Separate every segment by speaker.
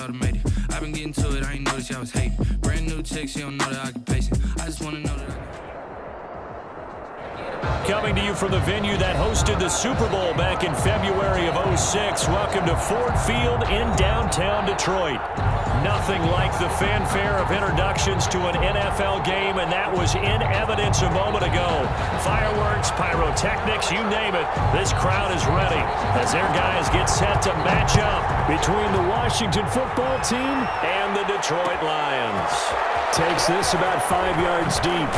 Speaker 1: automated. I've been getting to it, I ain't noticed y'all was hating. Brand new chick, she don't know the occupation. I just wanna know that I can...
Speaker 2: Coming to you from the venue that hosted the Super Bowl back in February of '06. Welcome to Ford Field in downtown Detroit. Nothing like the fanfare of introductions to an NFL game, and that was in evidence a moment ago. Fireworks, pyrotechnics, you name it. This crowd is ready as their guys get set to match up between the Washington football team and the Detroit Lions. Takes this about 5 yards deep.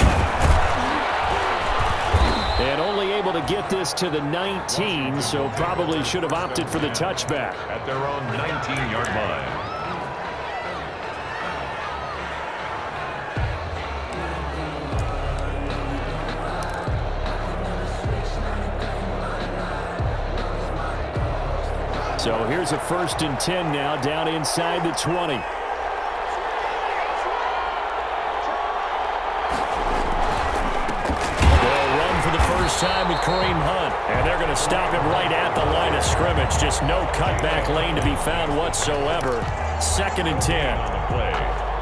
Speaker 2: And only able to get this to the 19, so probably should have opted for the touchback.
Speaker 3: At their own 19-yard line.
Speaker 2: So here's a 1st and 10 now, down inside the 20. Time with Kareem Hunt, and they're going to stop him right at the line of scrimmage. Just no cutback lane to be found whatsoever. 2nd and 10.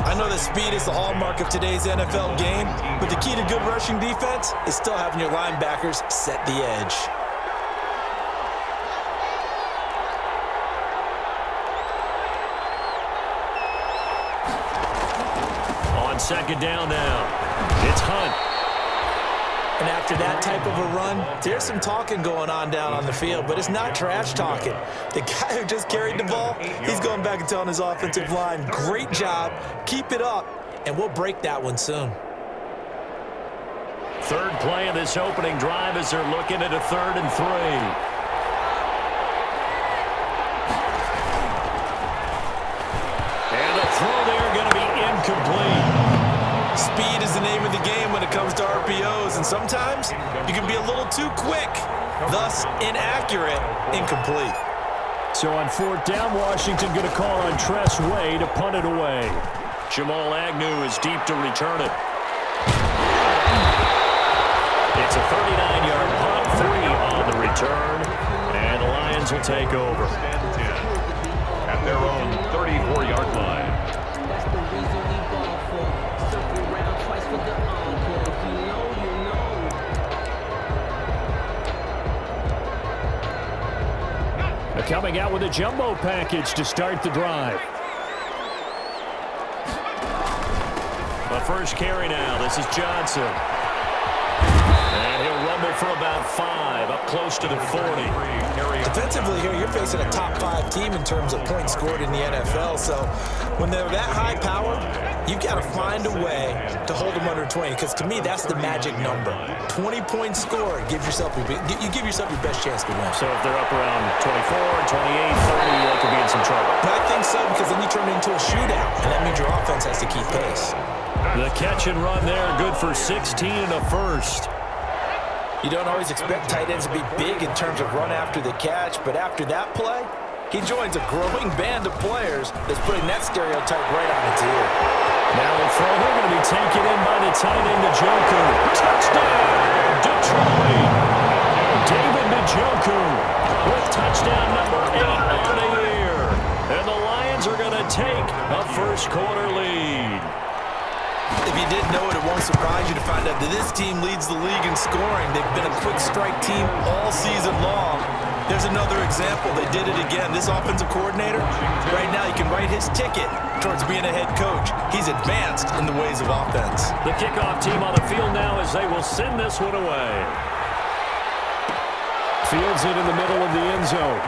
Speaker 4: I know that speed is the hallmark of today's NFL game, but the key to good rushing defense is still having your linebackers set the edge.
Speaker 2: On 2nd down now, it's Hunt.
Speaker 4: And after that type of a run, there's some talking going on down on the field, but it's not trash talking. The guy who just carried the ball, he's going back and telling his offensive line, great job, keep it up, and we'll break that one soon.
Speaker 2: 3rd play of this opening drive as they're looking at a 3rd and 3. And the throw there going to be incomplete.
Speaker 4: Speed is the name of the game when it comes to RPOs, and sometimes you can be a little too quick, thus inaccurate, incomplete.
Speaker 2: So on 4th down, Washington going to call on Tress Way to punt it away. Jamal Agnew is deep to return it. It's a 39-yard punt, 3 on the return, and the Lions will take over.
Speaker 3: At their own 34-yard line.
Speaker 2: Coming out with a jumbo package to start the drive. The first carry now. This is Johnson. And he'll rumble for about 5, up close to the 40.
Speaker 4: Defensively here, you're facing a top 5 team in terms of points scored in the NFL. So when they're that high powered, you've got to find a way to hold them under 20. Because to me, that's the magic number. 20 points scored, you give yourself your best chance to win.
Speaker 2: So if they're up around 24, 28, 30, they could be in some trouble.
Speaker 4: But I think so, because then you turn it into a shootout, and that means your offense has to keep pace.
Speaker 2: The catch and run there, good for 16 and a first.
Speaker 4: You don't always expect tight ends to be big in terms of run after the catch, but after that play, he joins a growing band of players that's putting that stereotype right on its ear.
Speaker 2: Now the throw, they're going to be taken in by the tight end, Njoku. Touchdown, Detroit! David Njoku with touchdown number 8 on the year. And the Lions are going to take a first-quarter lead.
Speaker 4: If you didn't know it, it won't surprise you to find out that this team leads the league in scoring. They've been a quick strike team all season long. There's another example. They did it again. This offensive coordinator, right now you can write his ticket towards being a head coach. He's advanced in the ways of offense.
Speaker 2: The kickoff team on the field now as they will send this one away. Fields it in the middle of the end zone.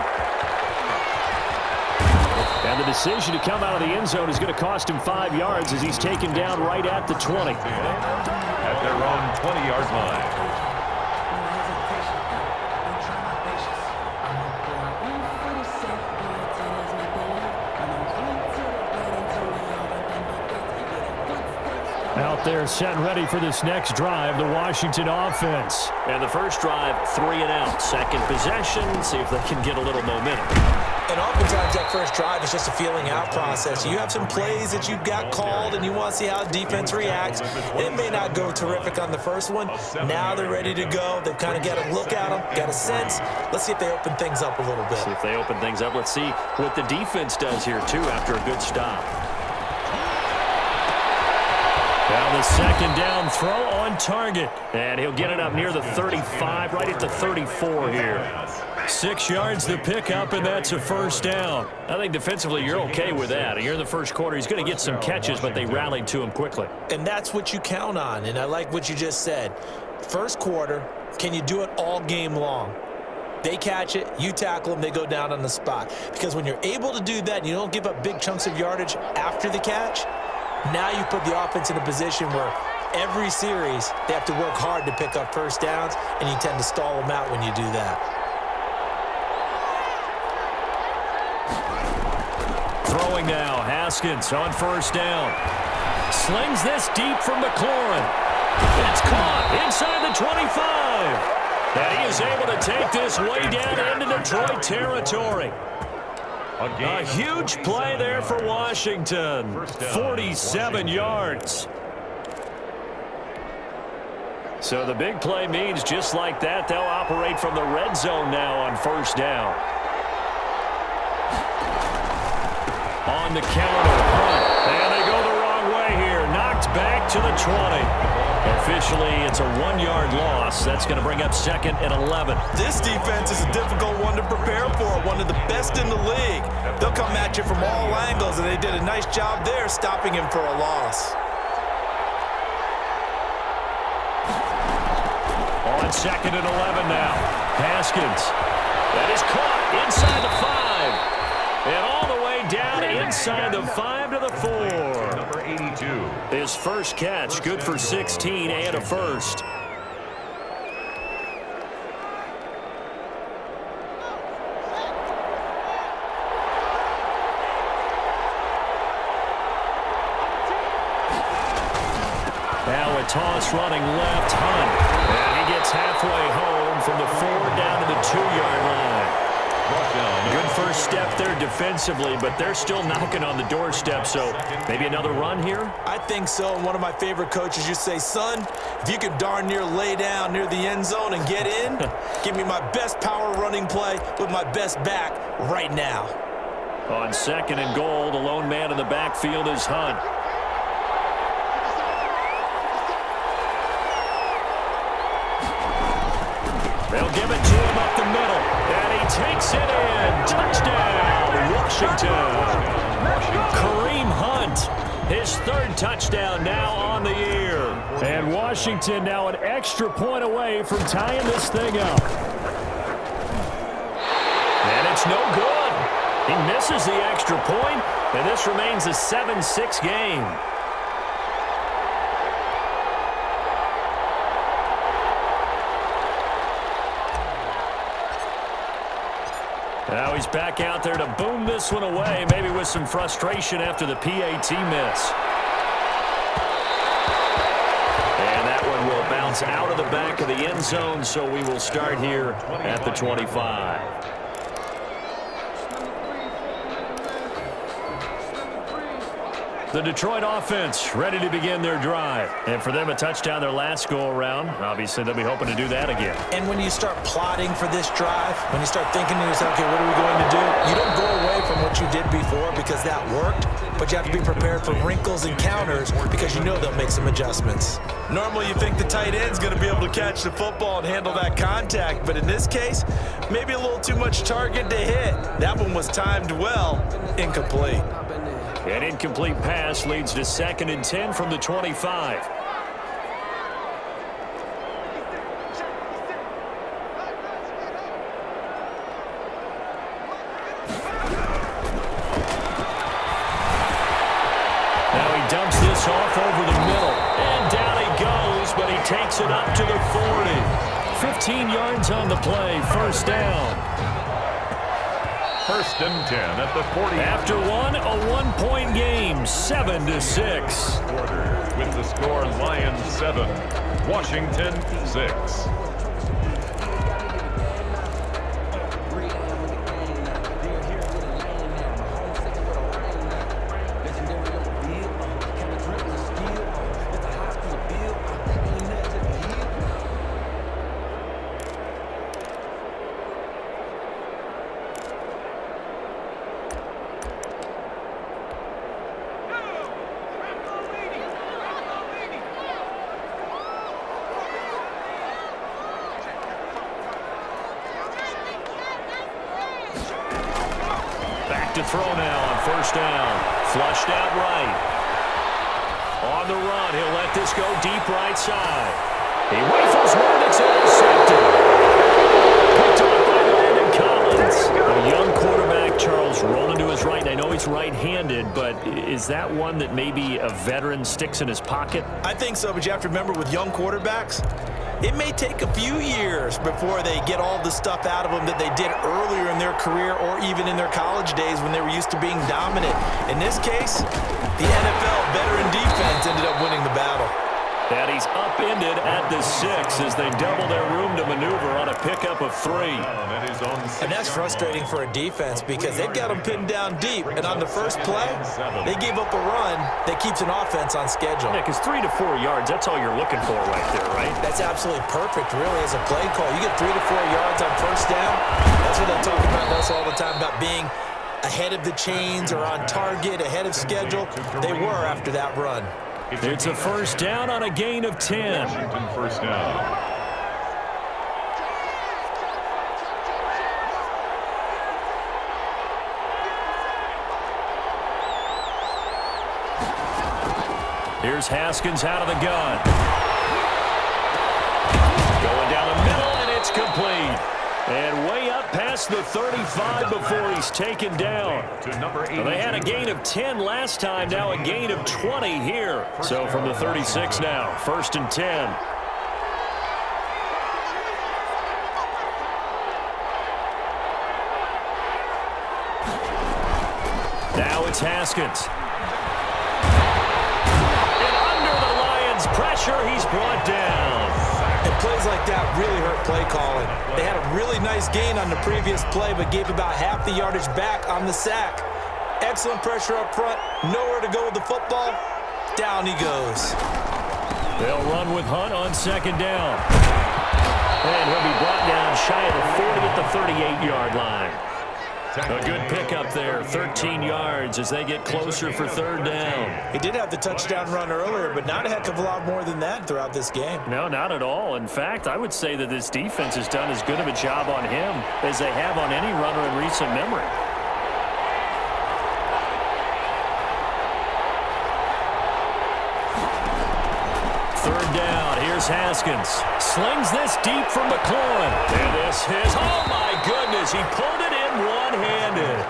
Speaker 2: And the decision to come out of the end zone is going to cost him 5 yards as he's taken down right at the 20.
Speaker 3: At their own 20-yard line.
Speaker 2: Out there set and ready for this next drive, the Washington offense. And the first drive, 3 and out. Second possession, see if they can get a little momentum.
Speaker 4: And oftentimes that first drive is just a feeling out process. You have some plays that you've got called and you want to see how the defense reacts. It may not go terrific on the first one. Now they're ready to go. They've kind of got a look at them, got a sense. Let's see if they open things up a little bit.
Speaker 2: See if they open things up. Let's see what the defense does here, too, after a good stop. Now the second down throw on target. And he'll get it up near the 35, right at the 34 here. 6 yards the pickup, and that's a first down. I think defensively you're okay with that. You're in the first quarter. He's going to get some catches, but they rallied to him quickly.
Speaker 4: And that's what you count on, and I like what you just said. First quarter, can you do it all game long? They catch it, you tackle them, they go down on the spot. Because when you're able to do that and you don't give up big chunks of yardage after the catch, now you put the offense in a position where every series they have to work hard to pick up first downs, and you tend to stall them out when you do that.
Speaker 2: Throwing now, Haskins on first down. Slings this deep from McLaurin. It's caught inside the 25. And he is able to take this way down into Detroit territory. A huge play there for Washington. 47 yards. So the big play means just like that, they'll operate from the red zone now on first down. On the counter, Hunt. And they go the wrong way here. Knocked back to the 20. Officially, it's a 1-yard loss. That's going to bring up second and 11.
Speaker 4: This defense is a difficult one to prepare for, one of the best in the league. They'll come at you from all angles, and they did a nice job there stopping him for a loss.
Speaker 2: On second and 11 now. Haskins. That is caught inside the 5. And all the way down inside the 5 to the 4.
Speaker 3: Number 82.
Speaker 2: His first catch, good for 16 and a first. Now a toss running left, Hunt. And he gets halfway home from the 4 down to the 2-yard line. Good first step there defensively, but they're still knocking on the doorstep, so maybe another run here?
Speaker 4: I think so. And one of my favorite coaches used to say, son, if you can darn near lay down near the end zone and get in, give me my best power running play with my best back right now.
Speaker 2: On second and goal, the lone man in the backfield is Hunt. They'll give it to him up the middle. And he takes it in. Touchdown, Washington. Kareem Hunt, his third touchdown now on the year. And Washington now an extra point away from tying this thing up. And it's no good. He misses the extra point, and this remains a 7-6 game. Now he's back out there to boom this one away, maybe with some frustration after the PAT miss. And that one will bounce out of the back of the end zone, so we will start here at the 25. The Detroit offense ready to begin their drive. And for them, a touchdown their last go-around. Obviously, they'll be hoping to do that again.
Speaker 4: And when you start plotting for this drive, when you start thinking to yourself, okay, what are we going to do? You don't go away from what you did before because that worked, but you have to be prepared for wrinkles and counters because you know they'll make some adjustments. Normally, you think the tight end's going to be able to catch the football and handle that contact, but in this case, maybe a little too much target to hit. That one was timed well, incomplete.
Speaker 2: An incomplete pass leads to second and 10 from the 25. Now he dumps this off over the middle. And down he goes, but he takes it up to the 40. 15 yards on the play, first down.
Speaker 3: First and 10 at the 40.
Speaker 2: After one, a one-point game, 7-6.
Speaker 3: With the score, Lions 7, Washington 6.
Speaker 2: throw now on first down. Flushed out right. On the run, he'll let this go deep right side. He rifles one that's intercepted. Picked off by Landon Collins. A young quarterback, Charles, rolling to his right. And I know he's right-handed, but is that one that maybe a veteran sticks in his pocket?
Speaker 4: I think so, but you have to remember with young quarterbacks, it may take a few years before they get all the stuff out of them that they did earlier in their career or even in their college days when they were used to being dominant. In this case, the NFL veteran defense ended up winning the battle.
Speaker 2: And he's upended at the 6 as they double their room to maneuver on a pickup of 3.
Speaker 4: And that's frustrating for a defense because they've got them pinned down deep. And on the first play, they gave up a run that keeps an offense on schedule.
Speaker 2: Yeah, because 3 to 4 yards, that's all you're looking for right there, right?
Speaker 4: That's absolutely perfect, really, as a play call. You get 3 to 4 yards on first down. That's what they talk about us all the time, about being ahead of the chains or on target, ahead of schedule. They were after that run.
Speaker 2: It's a first down on a gain of 10.
Speaker 3: Washington first down.
Speaker 2: Here's Haskins out of the gun. Going down the middle, and it's complete. And way up past the 35 before he's taken down. Well, they had a gain of 10 last time, now a gain of 20 here. So from the 36 now, 1st and 10. Now it's Haskins. And under the Lions' pressure, he's brought down.
Speaker 4: And plays like that really hurt play calling. They had a really nice gain on the previous play, but gave about half the yardage back on the sack. Excellent pressure up front. Nowhere to go with the football. Down he goes.
Speaker 2: They'll run with Hunt on 2nd down. And he'll be brought down shy of the 40 at the 38-yard line. A good pickup there, 13 yards as they get closer for 3rd down.
Speaker 4: He did have the touchdown run earlier, but not a heck of a lot more than that throughout this game.
Speaker 2: No, not at all. In fact, I would say that this defense has done as good of a job on him as they have on any runner in recent memory. Third down, here's Haskins. Slings this deep from McLaurin. And this is, oh my goodness, he pulled it in one-handed.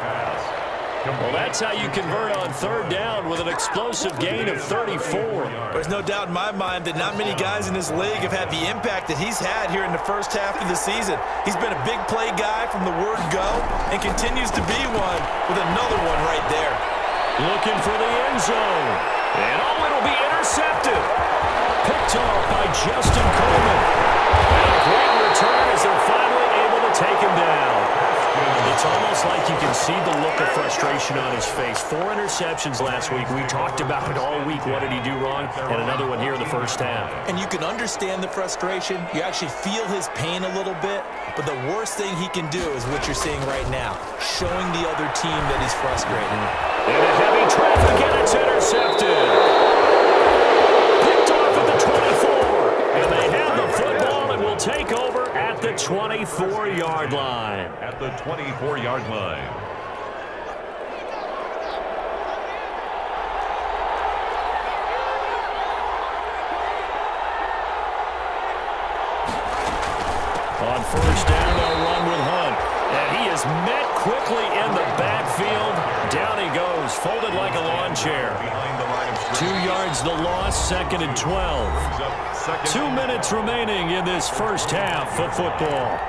Speaker 2: Well, that's how you convert on 3rd down with an explosive gain of 34.
Speaker 4: There's no doubt in my mind that not many guys in this league have had the impact that he's had here in the first half of the season. He's been a big play guy from the word go and continues to be one with another one right there.
Speaker 2: Looking for the end zone. And oh, it'll be intercepted. Picked off by Justin Coleman. And a great return as they're finally able to take him down. It's almost like you can see the look of frustration on his face. 4 interceptions last week. We talked about it all week. What did he do wrong? And another one here in the first half.
Speaker 4: And you can understand the frustration. You actually feel his pain a little bit. But the worst thing he can do is what you're seeing right now, showing the other team that he's frustrated.
Speaker 2: In a heavy traffic, and it's intercepted. Picked off at the 24. And they have the football and will take over at the 24-yard line.
Speaker 3: At the 24-yard line.
Speaker 2: On first down, they'll run with Hunt. And he is met quickly in the backfield. Down he goes, folded like a lawn chair. 2 yards the loss, 2nd and 12. 2 minutes remaining in this first half of football.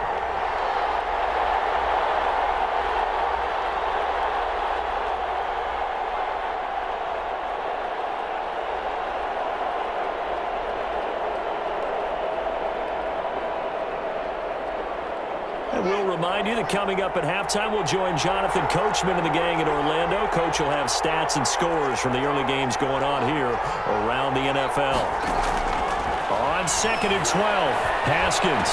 Speaker 2: We'll remind you that coming up at halftime, we'll join Jonathan Coachman and the gang in Orlando. Coach will have stats and scores from the early games going on here around the NFL. On 2nd and 12, Haskins.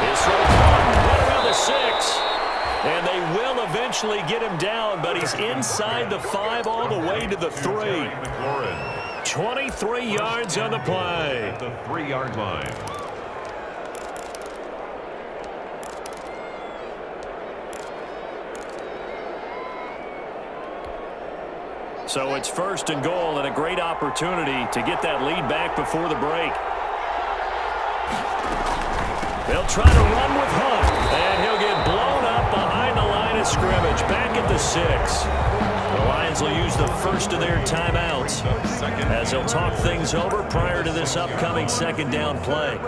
Speaker 2: This throw right around the 6. And they will eventually get him down, but he's inside the 5 all the way to the 3. 23 yards on the play.
Speaker 3: The 3-yard line.
Speaker 2: So it's 1st and goal and a great opportunity to get that lead back before the break. They'll try to run with Hunt, and he'll get blown up behind the line of scrimmage, back at the 6. The Lions will use the first of their timeouts as they'll talk things over prior to this upcoming 2nd down play.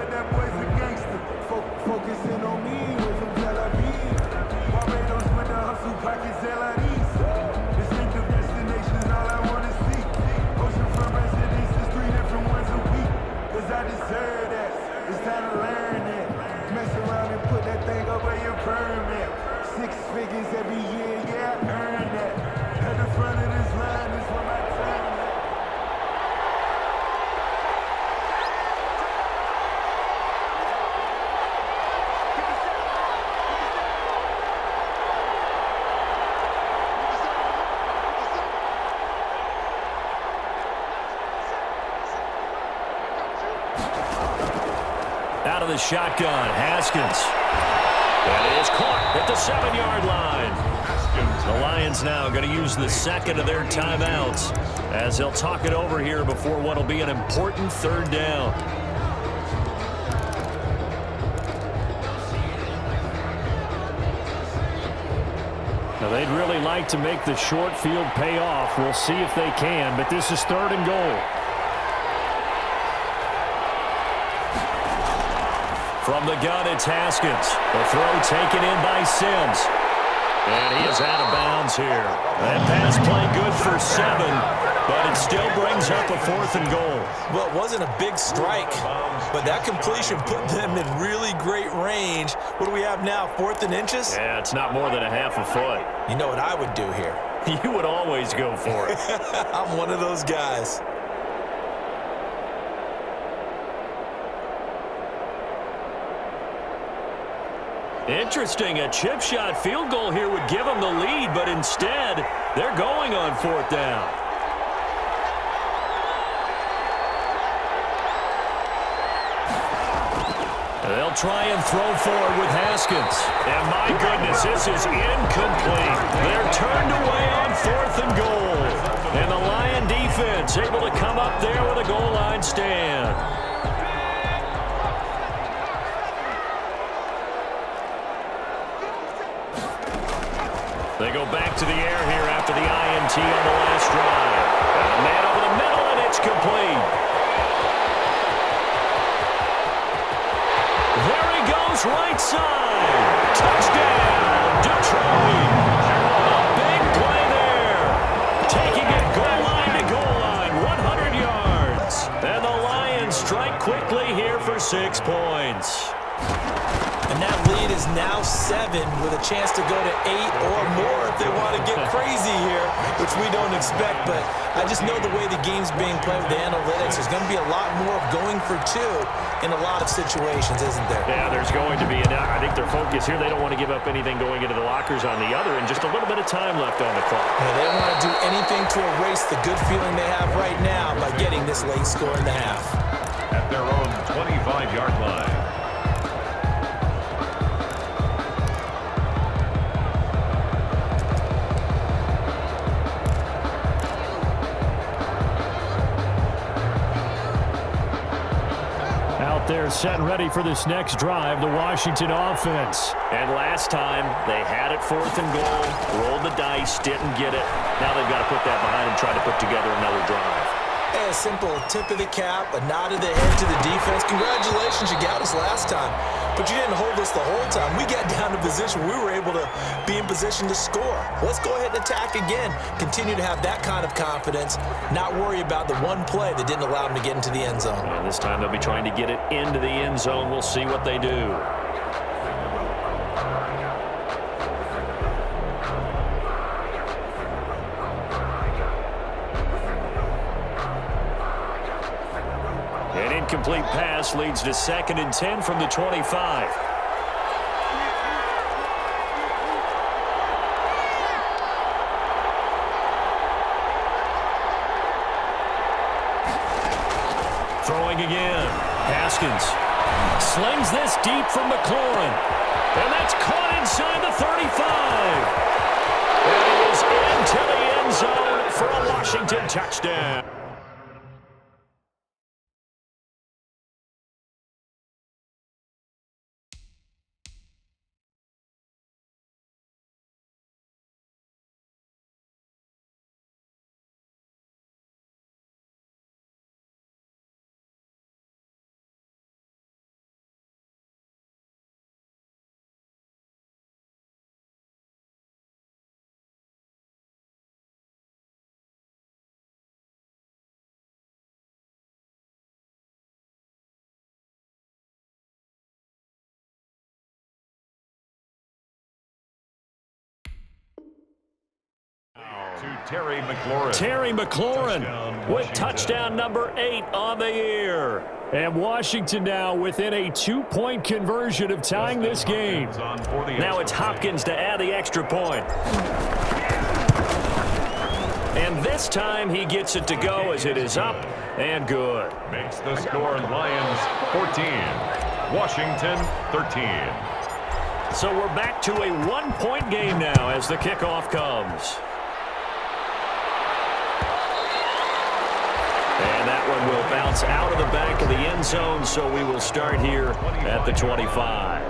Speaker 2: Out of the shotgun, Haskins. And it is caught at the 7-yard line. The Lions now going to use the 2nd of their timeouts as they'll talk it over here before what will be an important 3rd down. Now they'd really like to make the short field pay off. We'll see if they can, but this is 3rd and goal. From the gun, it's Haskins. The throw taken in by Sims. And he is out of bounds here. That pass play good for 7, but it still brings up a 4th and goal.
Speaker 4: Well, it wasn't a big strike, but that completion put them in really great range. What do we have now, 4th and inches?
Speaker 2: Yeah, it's not more than a half a foot.
Speaker 4: You know what I would do here?
Speaker 2: You would always go for it.
Speaker 4: I'm one of those guys.
Speaker 2: Interesting, a chip shot field goal here would give them the lead, but instead, they're going on 4th down. They'll try and throw forward with Haskins. And my goodness, this is incomplete. They're turned away on 4th and goal. And the Lion defense able to come up there with a goal line stand. They go back to the air here after the INT on the last drive. And a man over the middle, and it's complete. There he goes, right side. Touchdown, Detroit. A big play there. Taking it goal line, 100 yards. And the Lions strike quickly here for 6 points.
Speaker 4: And that lead is now 7 with a chance to go to 8 or more if they want to get crazy here, which we don't expect. But I just know the way the game's being played with the analytics, there's going to be a lot more of going for 2 in a lot of situations, isn't there?
Speaker 2: Yeah, there's going to be. And I think their focus here, they don't want to give up anything going into the lockers on the other, and just a little bit of time left on the clock.
Speaker 4: Yeah, they don't want to do anything to erase the good feeling they have right now by getting this late score in the half.
Speaker 3: At their own 25-yard line.
Speaker 2: They're set and ready for this next drive, the Washington offense. And last time, they had it 4th and goal, rolled the dice, didn't get it. Now they've got to put that behind them, try to put together another drive.
Speaker 4: Hey, a simple tip of the cap, a nod of the head to the defense. Congratulations, you got us last time. But you didn't hold us the whole time. We got down to position. We were able to be in position to score. Let's go ahead and attack again. Continue to have that kind of confidence. Not worry about the one play that didn't allow them to get into the end zone.
Speaker 2: And this time they'll be trying to get it into the end zone. We'll see what they do. An incomplete pass leads to 2nd and 10 from the 25. Throwing again. Haskins slings this deep from McLaurin. And that's caught inside the 35. And it is into the end zone out for a Washington touchdown.
Speaker 3: To Terry McLaurin.
Speaker 2: Terry McLaurin with touchdown number 8 on the year. And Washington now within a 2-point conversion of tying this game. Now it's Hopkins to add the extra point. And this time he gets it to go as it is up and good.
Speaker 3: Makes the score Lions 14, Washington 13.
Speaker 2: So we're back to a 1-point game now as the kickoff comes. And that one will bounce out of the back of the end zone, so we will start here at the 25.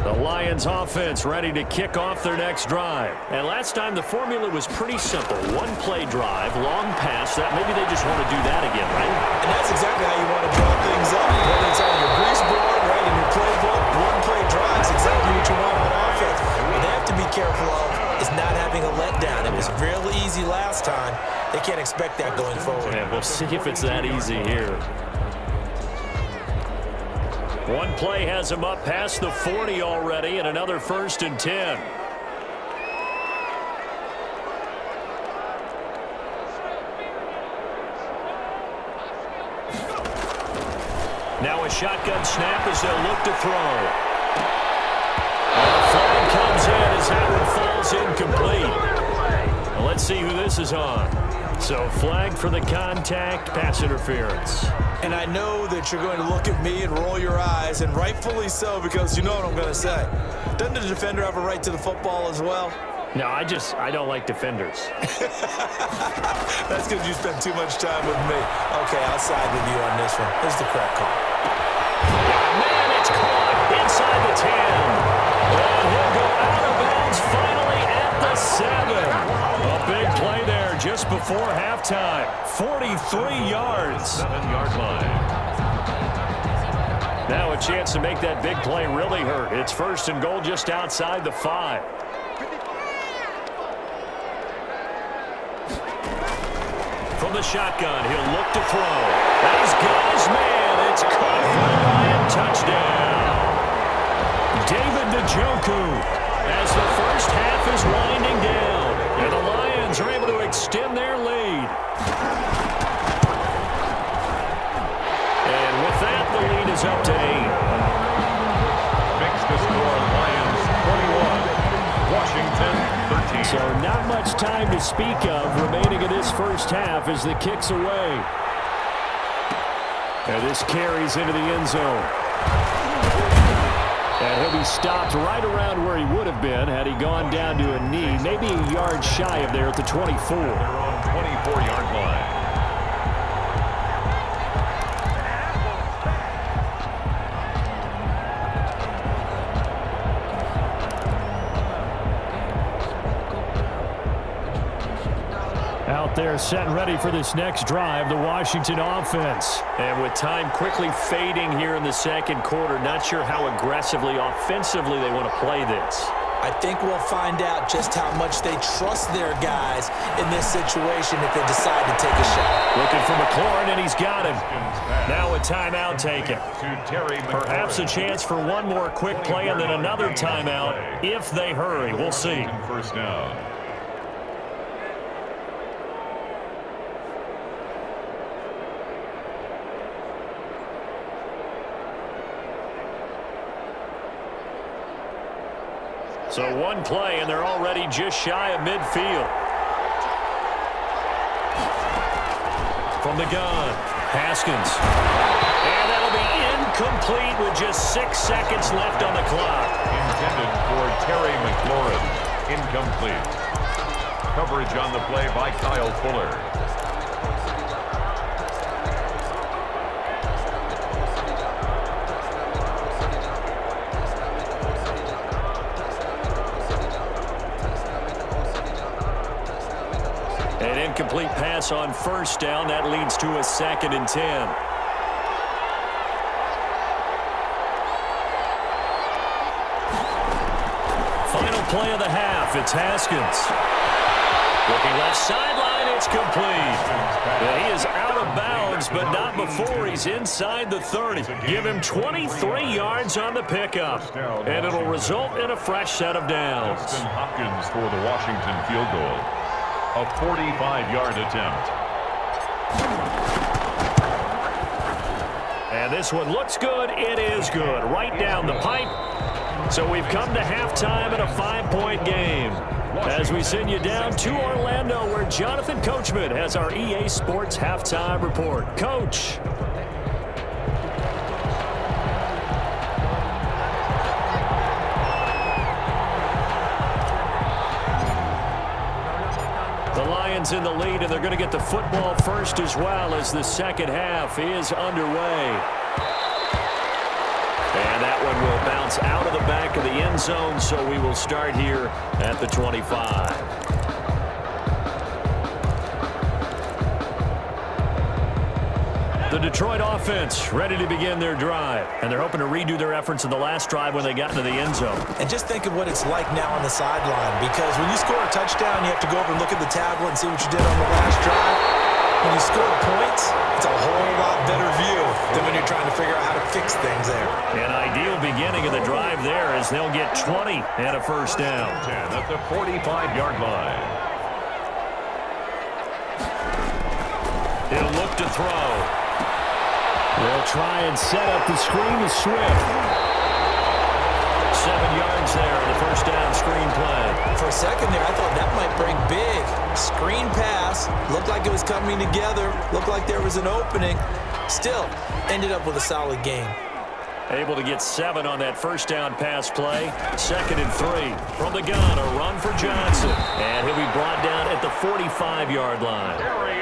Speaker 2: The Lions offense ready to kick off their next drive. And last time the formula was pretty simple. One-play drive, long pass. That maybe they just want to do that again, right?
Speaker 4: And that's exactly how you want to draw things up. Whether it's on your grease board, right, in your playbook, one-play drives exactly what you want on offense. What they have to be careful of is not having a letdown. It was really easy last time. They can't expect that going forward.
Speaker 2: Yeah, we'll see if it's that easy here. One play has him up past the 40 already, and another 1st and 10. Now a shotgun snap as they'll look to throw. And the flag comes in as that one falls incomplete. Well, let's see who this is on. So flag for the contact, pass interference.
Speaker 4: And I know that you're going to look at me and roll your eyes, and rightfully so, because you know what I'm going to say. Doesn't the defender have a right to the football as well?
Speaker 2: No, I don't like defenders.
Speaker 4: That's because you spend too much time with me. Okay, I'll side with you on this one. Here's the correct call.
Speaker 2: Man, it's caught inside the 10. And he'll go out of bounds finally at the 7. A big play there just before halftime. 43 yards.
Speaker 3: 7-yard line.
Speaker 2: Now a chance to make that big play really hurt. It's 1st and goal just outside the 5. From the shotgun, he'll look to throw. And he's got his man. It's caught for a Lion touchdown. David Njoku as the first half is winding down. And the Lions are able to extend their lead. And with that, the lead is up to 8.
Speaker 3: Makes the score Lions 21, Washington 13.
Speaker 2: So not much time to speak of remaining in this first half as the kick's away. And this carries into the end zone. And he'll be stopped right around where he would have been had he gone down to a knee, maybe a yard shy of there at the 24.
Speaker 3: They're on 24-yard line.
Speaker 2: Out there set and ready for this next drive, the Washington offense. And with time quickly fading here in the second quarter, not sure how aggressively, offensively they want to play this.
Speaker 4: I think we'll find out just how much they trust their guys in this situation if they decide to take a shot.
Speaker 2: Looking for McLaurin, and he's got him. Now a timeout taken. Perhaps a chance for one more quick play and then another timeout if they hurry. We'll see.
Speaker 3: First down.
Speaker 2: So one play, and they're already just shy of midfield. From the gun, Haskins. And that'll be incomplete with just 6 seconds left on the clock.
Speaker 3: Intended for Terry McLaurin. Incomplete. Coverage on the play by Kyle Fuller.
Speaker 2: An incomplete pass on first down. That leads to a 2nd and 10. Final play of the half. It's Haskins. Looking left sideline. It's complete. And he is out of bounds, but not before he's inside the 30. Give him 23 yards on the pickup. And it'll result in a fresh set of downs.
Speaker 3: Austin Hopkins for the Washington field goal. A 45-yard attempt.
Speaker 2: And this one looks good. It is good. Right down the pipe. So we've come to halftime in a 5-point game. As we send you down to Orlando, where Jonathan Coachman has our EA Sports halftime report. Coach. The Lions in the lead, and they're going to get the football first as well as the second half is underway. And that one will bounce out of the back of the end zone, so we will start here at the 25. The Detroit offense ready to begin their drive, and they're hoping to redo their efforts in the last drive when they got into the end zone.
Speaker 4: And just think of what it's like now on the sideline, because when you score a touchdown, you have to go over and look at the tablet and see what you did on the last drive. When you score points, it's a whole lot better view than when you're trying to figure out how to fix things there.
Speaker 2: An ideal beginning of the drive there as they'll get 20 and a first down.
Speaker 3: 10 at the 45-yard line.
Speaker 2: He'll look to throw. They'll try and set up the screen to Swift. 7 yards there on the first down screen play.
Speaker 4: For a second there, I thought that might break big. Screen pass. Looked like it was coming together. Looked like there was an opening. Still, ended up with a solid game.
Speaker 2: Able to get 7 on that first down pass play. 2nd and 3 from the gun. A run for Johnson. And he'll be brought down at the 45-yard line.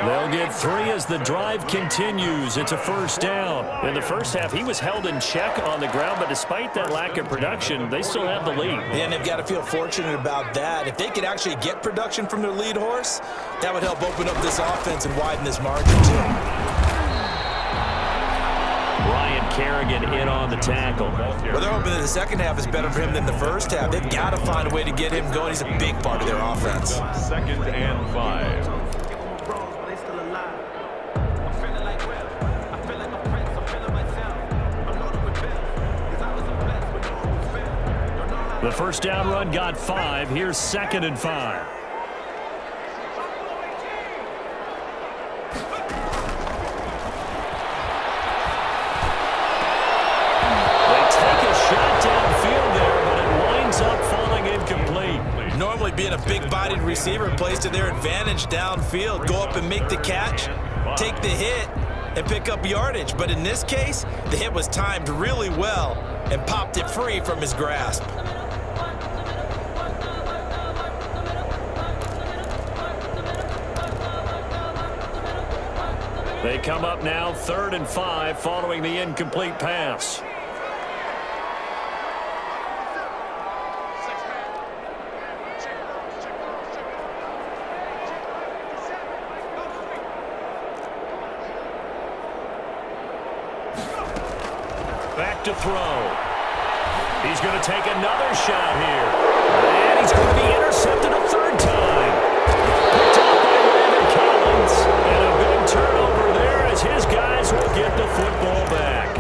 Speaker 2: They'll get 3 as the drive continues. It's a first down. In the first half, he was held in check on the ground, but despite that lack of production, they still have the lead.
Speaker 4: And they've got to feel fortunate about that. If they could actually get production from their lead horse, that would help open up this offense and widen this margin too.
Speaker 2: Kerrigan in on the tackle.
Speaker 4: Well, they're hoping that the second half is better for him than the first half. They've got to find a way to get him going. He's a big part of their offense.
Speaker 3: 2nd and 5.
Speaker 2: The first down run got 5. Here's 2nd and 5.
Speaker 4: Normally being a big-bodied receiver plays to their advantage downfield. Go up and make the catch, take the hit, and pick up yardage. But in this case, the hit was timed really well and popped it free from his grasp.
Speaker 2: They come up now 3rd and 5 following the incomplete pass. Back to throw. He's going to take another shot here. And he's going to be intercepted a 3rd time. Picked up by Landon Collins. And a big turnover there as his guys will get the football back.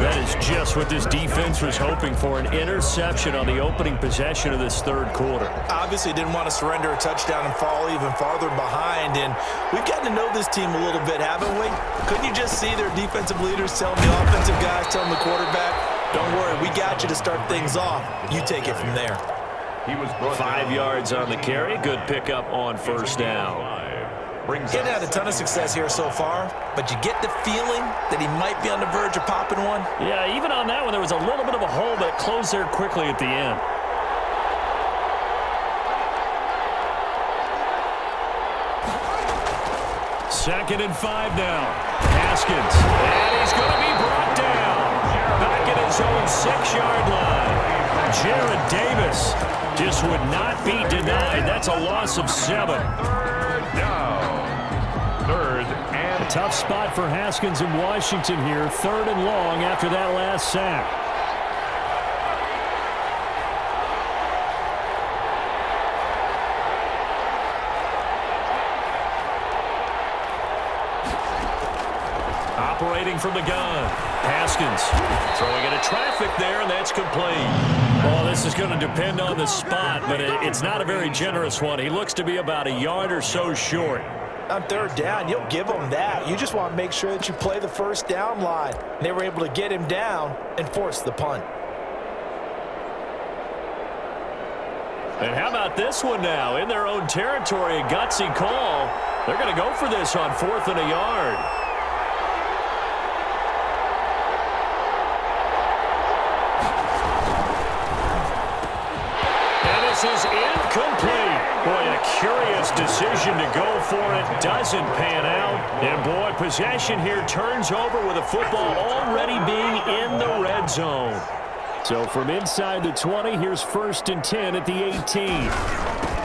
Speaker 2: That is just what this defense was hoping for, an interception on the opening possession of this 3rd quarter.
Speaker 4: Obviously didn't want to surrender a touchdown and fall even farther behind, and we've gotten to know this team a little bit, haven't we? Couldn't you just see their defensive leaders telling the offensive guys, telling the quarterback, don't worry, we got you to start things off. You take it from there.
Speaker 3: He was
Speaker 2: 5 yards on the carry. Good pickup on first down.
Speaker 3: brings
Speaker 4: He hasn't had a ton of success here so far, but you get the feeling that he might be on the verge of popping one.
Speaker 2: Yeah, even on that one, there was a little bit of a hole, but it closed there quickly at the end. Second and 5 now. Haskins. And he's going to be brought down. Back at his own 6-yard line. Jared Davis just would not be denied. That's a loss of 7.
Speaker 3: Third down. Third and
Speaker 2: Tough spot for Haskins in Washington here. 3rd and long after that last sack. Operating from the gun. Haskins throwing into traffic there, and that's complete. Well, this is going to depend on the spot, but it's not a very generous one. He looks to be about a yard or so short.
Speaker 4: On 3rd down, you'll give him that. You just want to make sure that you play the first down line. They were able to get him down and force the punt.
Speaker 2: And how about this one now? In their own territory, a gutsy call. They're going to go for this on 4th and a yard. Is incomplete. Boy, a curious decision to go for it. Doesn't pan out. And boy, possession here turns over with a football already being in the red zone. So from inside the 20, here's 1st and 10 at the 18.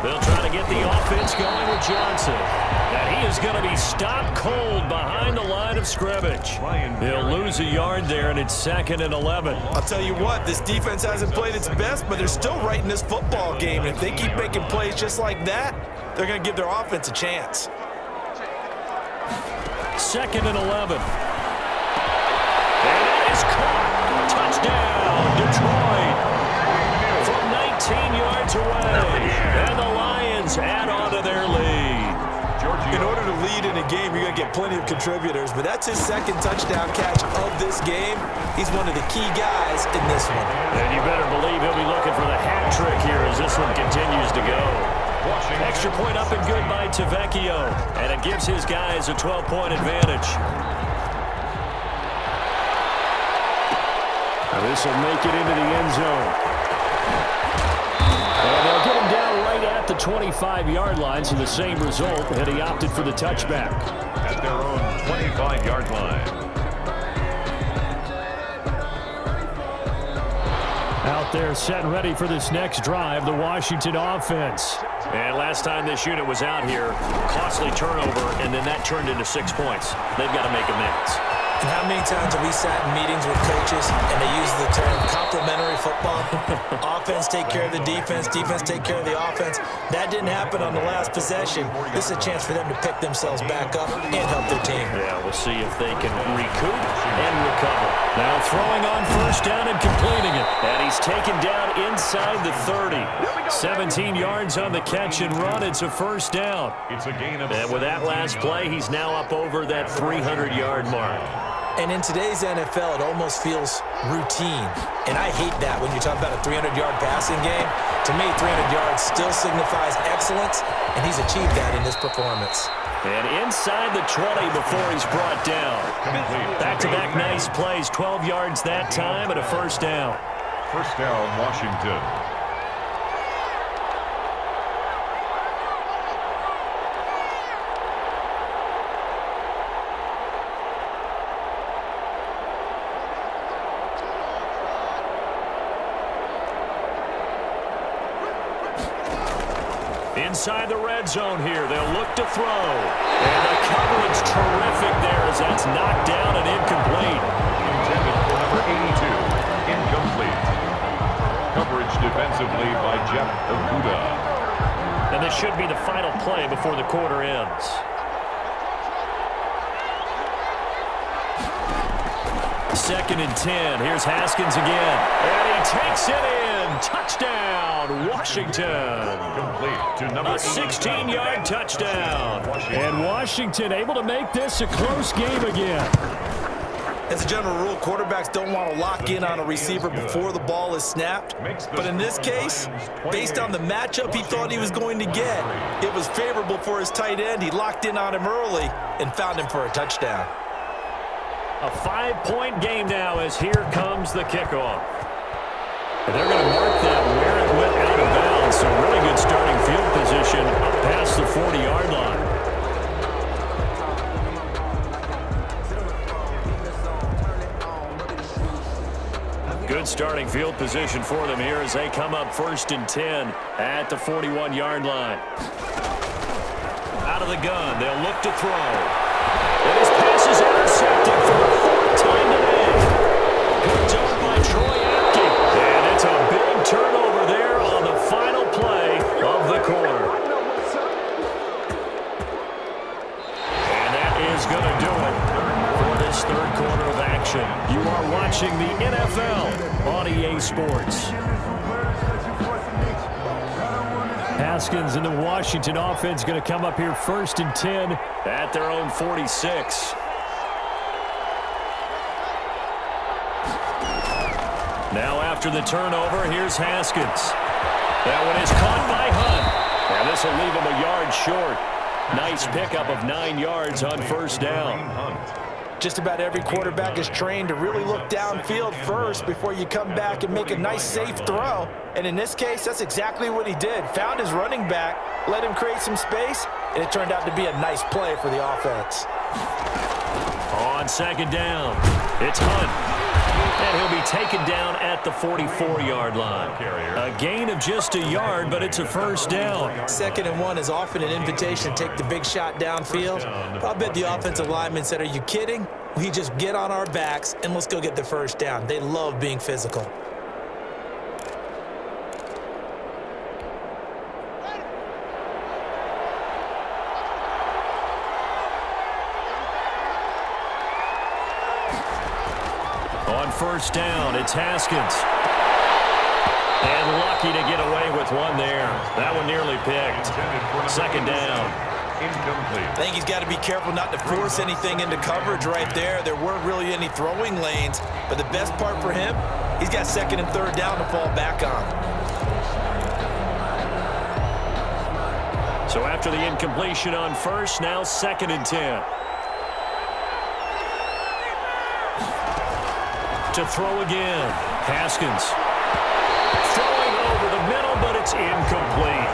Speaker 2: They'll try to get the offense going with Johnson. And he is going to be stopped cold behind the line of scrimmage. He'll lose a yard there, and it's 2nd and 11.
Speaker 4: I'll tell you what, this defense hasn't played its best, but they're still right in this football game. And if they keep making plays just like that, they're going to give their offense a chance.
Speaker 2: 2nd and 11. And it is caught. Touchdown, Detroit. From 19 yards away. And the Lions add on to their lead.
Speaker 4: In order to lead in a game, you're going to get plenty of contributors, but that's his 2nd touchdown catch of this game. He's one of the key guys in this one.
Speaker 2: And you better believe he'll be looking for the hat trick here as this one continues to go. Extra point up and good by Tavecchio, and it gives his guys a 12-point advantage. Now this will make it into the end zone. And they'll get him down right at the 25-yard line, so the same result, and he opted for the touchback.
Speaker 3: at their own 25-yard line.
Speaker 2: Out there set and ready for this next drive, the Washington offense. And last time this unit was out here, costly turnover, and then that turned into 6 points. They've got to make amends.
Speaker 4: And how many times have we sat in meetings with coaches and they use the term complementary football? Offense take care of the defense, defense take care of the offense. That didn't happen on the last possession. This is a chance for them to pick themselves back up and help their team.
Speaker 2: Yeah, we'll see if they can recoup and recover. Now throwing on first down and completing it. And he's taken down inside the 30. 17 yards on the catch and run. It's a first down.
Speaker 3: It's a gain of
Speaker 2: And with that last play, he's now up over that 300-yard mark.
Speaker 4: And in today's NFL, it almost feels routine. And I hate that when you talk about a 300-yard passing game. To me, 300 yards still signifies excellence, and he's achieved that in this performance.
Speaker 2: And inside the 20 before he's brought down. Back-to-back nice plays, 12 yards that time and a first down.
Speaker 3: First down, Washington.
Speaker 2: Inside the red zone here, they'll look to throw. And the coverage terrific there as that's knocked down and incomplete.
Speaker 3: Intended for number 82, incomplete. Coverage defensively by Jeff Okudah.
Speaker 2: And this should be the final play before the quarter ends. Second and 10. Here's Haskins again. And he takes it in. Touchdown, Washington.
Speaker 3: Complete to number
Speaker 2: A 16-yard touchdown. And Washington able to make this a close game again.
Speaker 4: As a general rule, quarterbacks don't want to lock in on a receiver before the ball is snapped. But in this case, based on the matchup he thought he was going to get, it was favorable for his tight end. He locked in on him early and found him for a touchdown.
Speaker 2: A 5-point game now as here comes the kickoff. And they're going to mark that where it went out of bounds. So really good starting field position up past the 40-yard line. Good starting field position for them here as they come up 1st and 10 at the 41-yard line. Out of the gun, they'll look to throw. And his pass is intercepted for the 4th time today. Good job by Troy Apke. And it's a big turnover there on the final play of the quarter. And that is going to do it for this 3rd quarter of action. You are watching the NFL on EA Sports. Haskins and the Washington offense going to come up here 1st and 10 at their own 46. Now after the turnover, here's Haskins. That one is caught by Hunt. And this will leave him a yard short. Nice pickup of 9 yards on 1st down.
Speaker 4: Just about every quarterback is trained to really look downfield first before you come back and make a nice, safe throw. And in this case, that's exactly what he did. Found his running back, let him create some space, and it turned out to be a nice play for the offense.
Speaker 2: On 2nd down, it's Hunt. And he'll be taken down at the 44-yard line. A gain of just a yard, but it's a 1st down.
Speaker 4: 2nd and 1 is often an invitation to take the big shot downfield. I'll bet the offensive lineman said, "Are you kidding? We just get on our backs and let's go get the 1st down." They love being physical.
Speaker 2: On 1st down, it's Haskins. And lucky to get away with one there. That one nearly picked. 2nd down.
Speaker 3: Incomplete.
Speaker 4: I think he's got to be careful not to force anything into coverage right there. There weren't really any throwing lanes, but the best part for him, he's got 2nd and 3rd down to fall back on.
Speaker 2: So after the incompletion on 1st, now 2nd and 10. To throw again, Haskins. Throwing over the middle, but it's incomplete.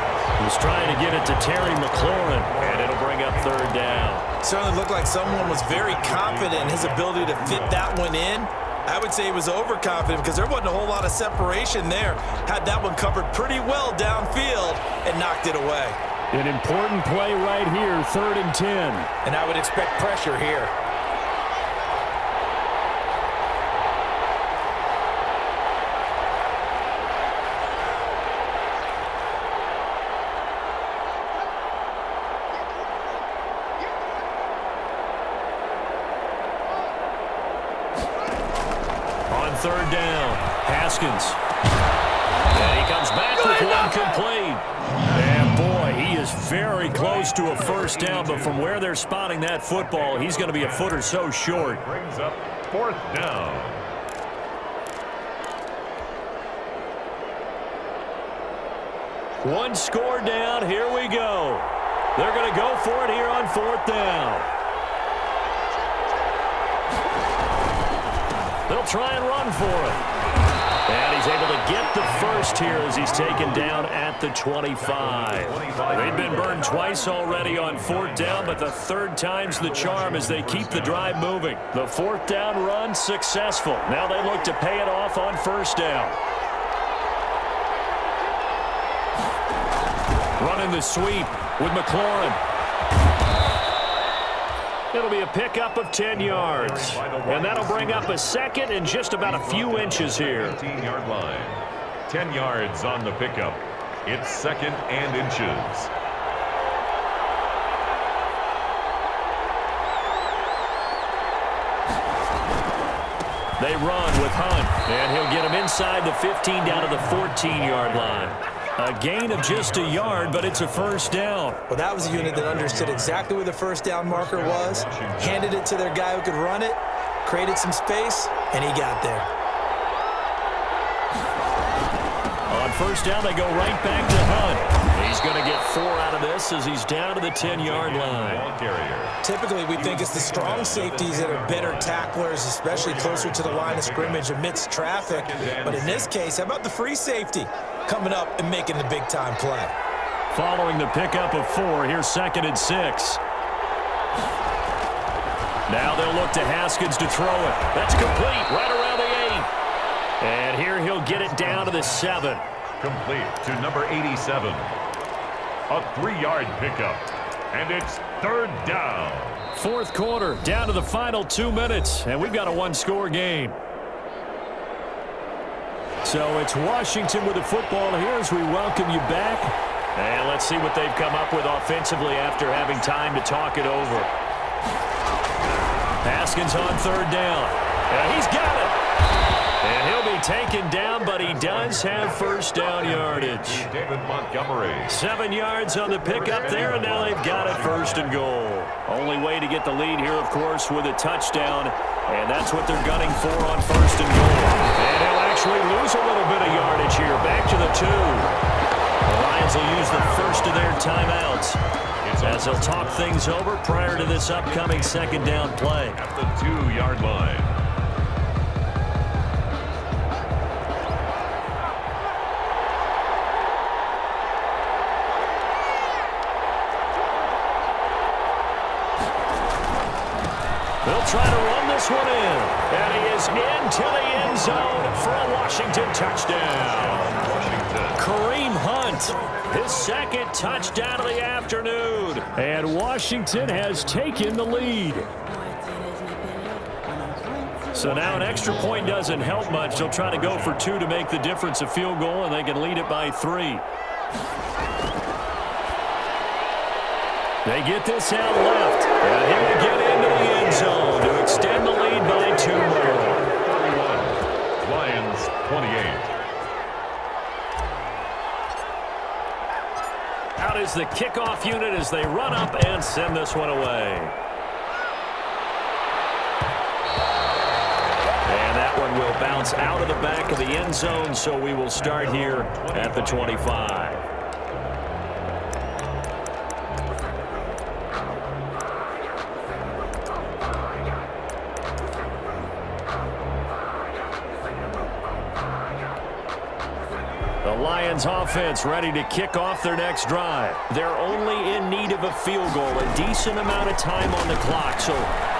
Speaker 2: He's trying to get it to Terry McLaurin, and it'll bring up 3rd down.
Speaker 4: Certainly looked like someone was very confident in his ability to fit that one in. I would say he was overconfident because there wasn't a whole lot of separation there. Had that one covered pretty well downfield and knocked it away.
Speaker 2: An important play right here, 3rd and 10.
Speaker 4: And I would expect pressure here.
Speaker 2: On 3rd down, Haskins. And he comes back with one complete. And boy, he is very close to a 1st down, but from where they're spotting that football, he's going to be a foot or so short.
Speaker 3: Brings up 4th down.
Speaker 2: One score down, here we go. They're going to go for it here on 4th down. They'll try and run for it. And he's able to get the 1st here as he's taken down at the 25. They've been burned twice already on 4th down, but the 3rd time's the charm as they keep the drive moving. The 4th down run successful. Now they look to pay it off on 1st down. Running the sweep with McLaurin. It'll be a pickup of 10 yards. And that'll bring up a 2nd and just about a few inches here.
Speaker 3: 18-yard line. 10 yards on the pickup. It's 2nd and inches.
Speaker 2: They run with Hunt, and he'll get him inside the 15 down to the 14-yard line. A gain of just a yard, but it's a 1st down.
Speaker 4: Well, that was a unit that understood exactly where the 1st down marker was, handed it to their guy who could run it, created some space, and he got there.
Speaker 2: On first down, they go right back to Hunt. He's going to get 4 out of this as he's down to the 10-yard line.
Speaker 4: Typically, we think it's the strong safeties that are better tacklers, especially closer to the line of scrimmage amidst traffic. But in this case, how about the free safety coming up and making the big-time play?
Speaker 2: Following the pickup of 4, here's 2nd and 6. Now they'll look to Haskins to throw it. That's complete right around the 8. And here he'll get it down to the 7.
Speaker 3: Complete to number 87. A 3-yard pickup. And it's 3rd down.
Speaker 2: 4th quarter, down to the final 2 minutes. And we've got a 1-score game. So it's Washington with the football here as we welcome you back. And let's see what they've come up with offensively after having time to talk it over. Haskins on 3rd down. And he's got it. And he'll be taken down, but he does have first down yardage.
Speaker 3: David Montgomery.
Speaker 2: 7 yards on the pickup there, and now they've got it 1st and goal. Only way to get the lead here, of course, with a touchdown. And that's what they're gunning for on 1st and goal. And he'll actually lose a little bit of yardage here. Back to the 2. The Lions will use the first of their timeouts as they'll talk things over prior to this upcoming 2nd down play.
Speaker 3: At the 2-yard line.
Speaker 2: They'll try to run this one in. And he is into the end zone for a Washington touchdown. Kareem Hunt, his 2nd touchdown of the afternoon. And Washington has taken the lead. So now an extra point doesn't help much. They'll try to go for 2 to make the difference a field goal, and they can lead it by 3. They get this out left. And he will get into the end zone to extend the lead by 2 more.
Speaker 3: 31. Lions 28.
Speaker 2: Out is the kickoff unit as they run up and send this one away. And that one will bounce out of the back of the end zone, so we will start here at the 25. The Lions offense ready to kick off their next drive. They're only in need of a field goal, a decent amount of time on the clock. So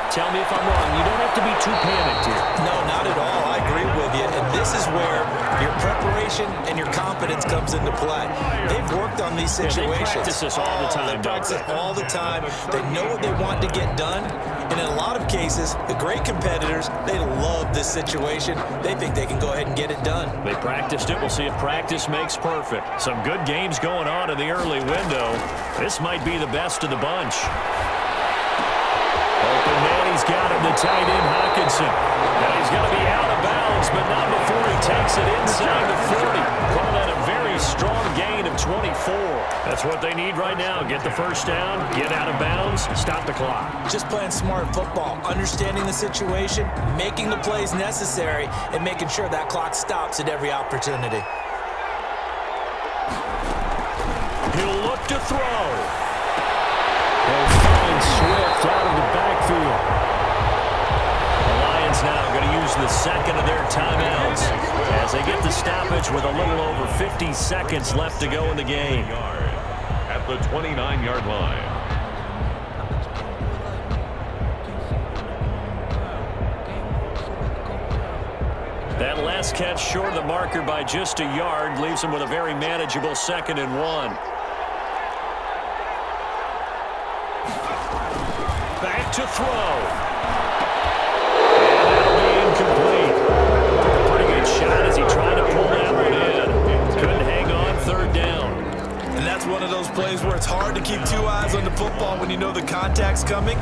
Speaker 2: tell me if I'm wrong. You don't have to be too panicked here.
Speaker 4: No, not at all. I agree with you. And this is where your preparation and your confidence comes into play. They've worked on these situations.
Speaker 2: They practice this all the time,
Speaker 4: They practice it all the time. They know what they want to get done. And in a lot of cases, the great competitors, they love this situation. They think they can go ahead and get it done.
Speaker 2: They practiced it. We'll see if practice makes perfect. Some good games going on in the early window. This might be the best of the bunch. Open man, he's got him, the tight end, Hawkinson. Now he's going to be out of bounds, but not before he takes it inside the 40. Call that a very strong gain of 24. That's what they need right now. Get the first down, get out of bounds, stop the clock.
Speaker 4: Just playing smart football, understanding the situation, making the plays necessary, and making sure that clock stops at every opportunity.
Speaker 2: He'll look to throw. They'll find Swift out of the backfield. The Lions now going to use the 2nd of their timeouts as they get the stoppage with a little over 50 seconds left to go in the game.
Speaker 3: At the 29-yard line.
Speaker 2: That last catch short of the marker by just a yard leaves them with a very manageable 2nd and 1. Back to throw. And that'll be incomplete. Pretty good shot as he tried to pull that one in. Couldn't hang on 3rd down.
Speaker 4: And that's one of those plays where it's hard to keep 2 eyes on the football when you know the contact's coming,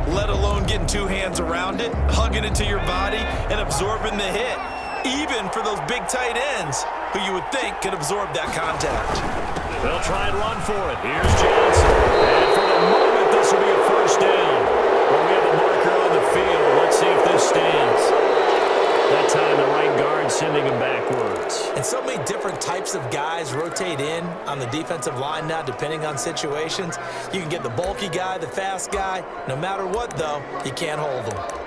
Speaker 4: let alone getting 2 hands around it, hugging it to your body, and absorbing the hit, even for those big tight ends who you would think could absorb that contact.
Speaker 2: They'll try and run for it. Here's Johnson. And for the moment, this will be a first down. But we have a marker on the field. Let's see if this stands. That time the right guard sending him backwards.
Speaker 4: And so many different types of guys rotate in on the defensive line now, depending on situations. You can get the bulky guy, the fast guy. No matter what, though, you can't hold them.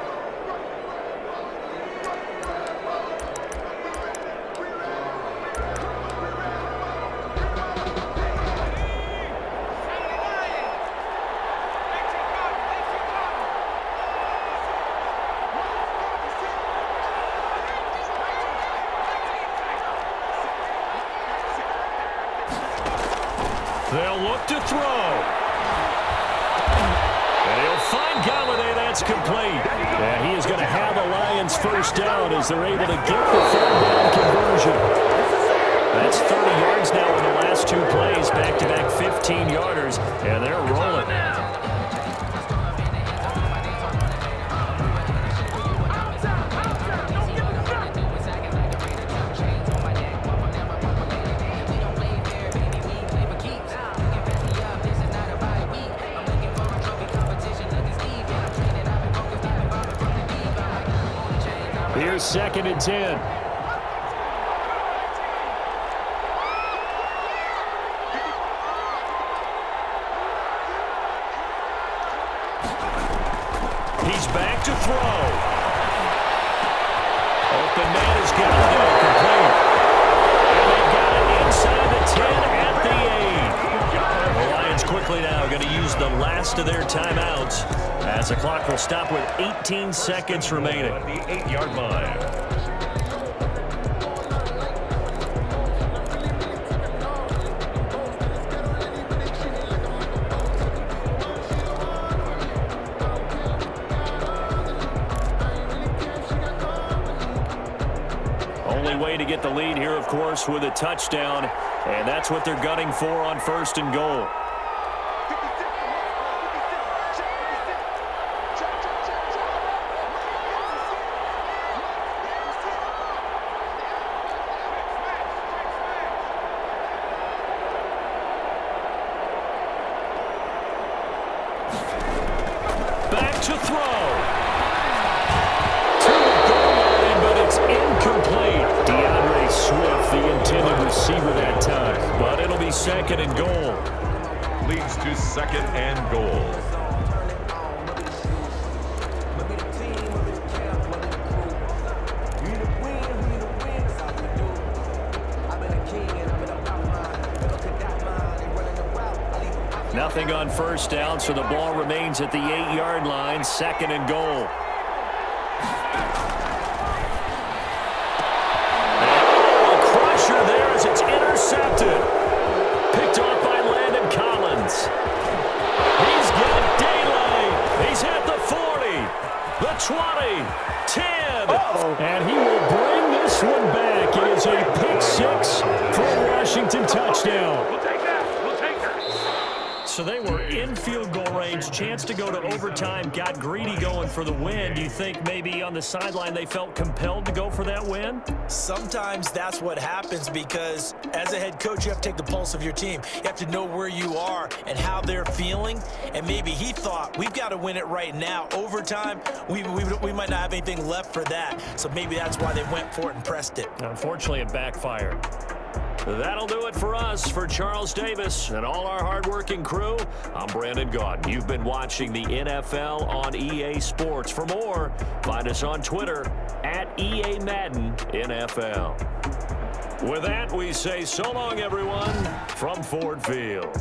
Speaker 2: They'll look to throw. And he'll find Galladay. That's complete. And he is going to have a Lions first down as they're able to get the third down conversion. That's 30 yards now in the last two plays. Back-to-back 15-yarders. And they're rolling. Here's 2nd and 10. He's back to throw. Open man is Galladay, complete. And they've got it inside the 10 at the 8. The Lions quickly now going to use the last of their timeouts as the clock will stop with 18 seconds remaining.
Speaker 3: At the 8-yard line.
Speaker 2: Only way to get the lead here, of course, with a touchdown, and that's what they're gunning for on 1st and goal. Back to throw. To the goal line, but it's incomplete. DeAndre Swift, the intended receiver that time. But it'll be 2nd and goal.
Speaker 3: Leads to 2nd and goal.
Speaker 2: Nothing on 1st down, so the ball remains at the 8-yard line. 2nd and goal. And a crusher there as it's intercepted. Picked off by Landon Collins. He's got daylight. He's at the 40, the 20, 10. And he will bring this one back. It is a pick six for a Washington touchdown. So they were in field goal range, chance to go to overtime, got greedy going for the win. Do you think maybe on the sideline they felt compelled to go for that win?
Speaker 4: Sometimes that's what happens because as a head coach, you have to take the pulse of your team. You have to know where you are and how they're feeling. And maybe he thought, we've got to win it right now. Overtime, we might not have anything left for that. So maybe that's why they went for it and pressed it.
Speaker 2: Unfortunately, it backfired. That'll do it for us. For Charles Davis and all our hardworking crew, I'm Brandon Gaudin. You've been watching the NFL on EA Sports. For more, find us on Twitter at EA Madden NFL. With that, we say so long, everyone, from Ford Field.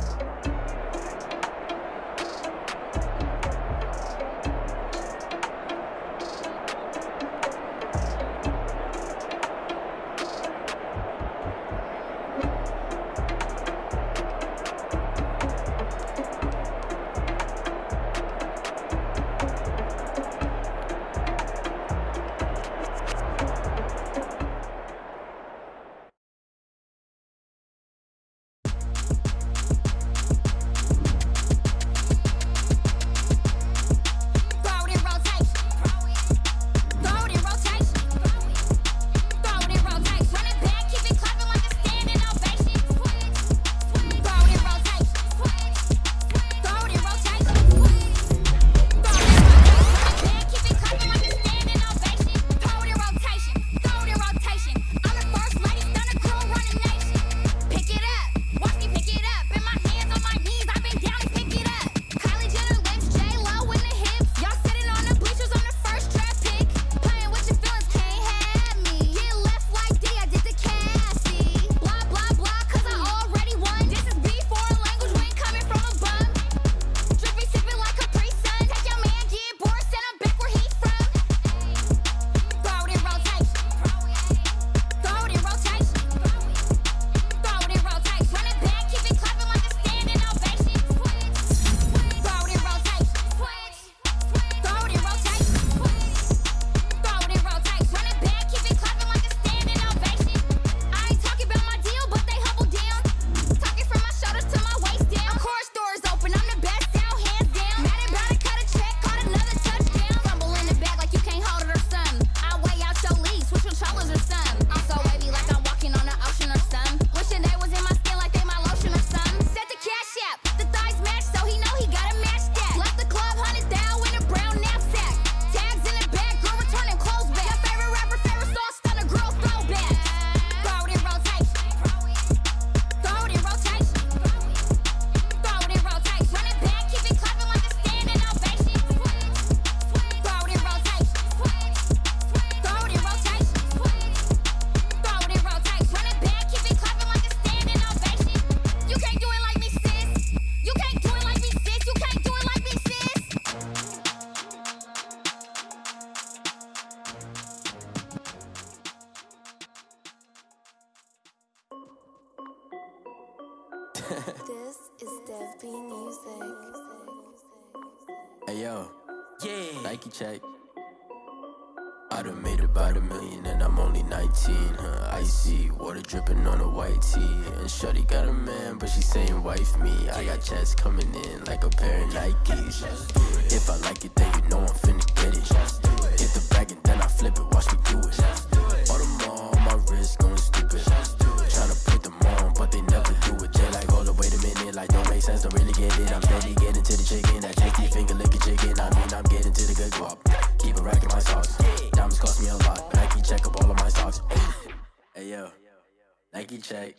Speaker 5: This is Dev B Music.
Speaker 6: Hey yo,
Speaker 7: Yeah.
Speaker 6: Nike check. I done made about $1 million and I'm only 19, huh? Icy, water dripping on a white tee. And shorty got a man, but she saying wife me. I got checks coming in like a pair of Nikes. If I like it, then you know I'm finna get it. Hit the bag and then I flip it, watch me do it. All on my wrist going stupid. Tryna put them on, but they never do it. They like, hold up, wait a minute, like don't make sense, don't really get it. I'm steady getting to the chicken, that tasty finger licking chicken. I mean, I'm getting to the good guap. Keep a rack in my socks. Diamonds cost me a lot, but Nike check up all of my stocks. Hey yo, Nike check.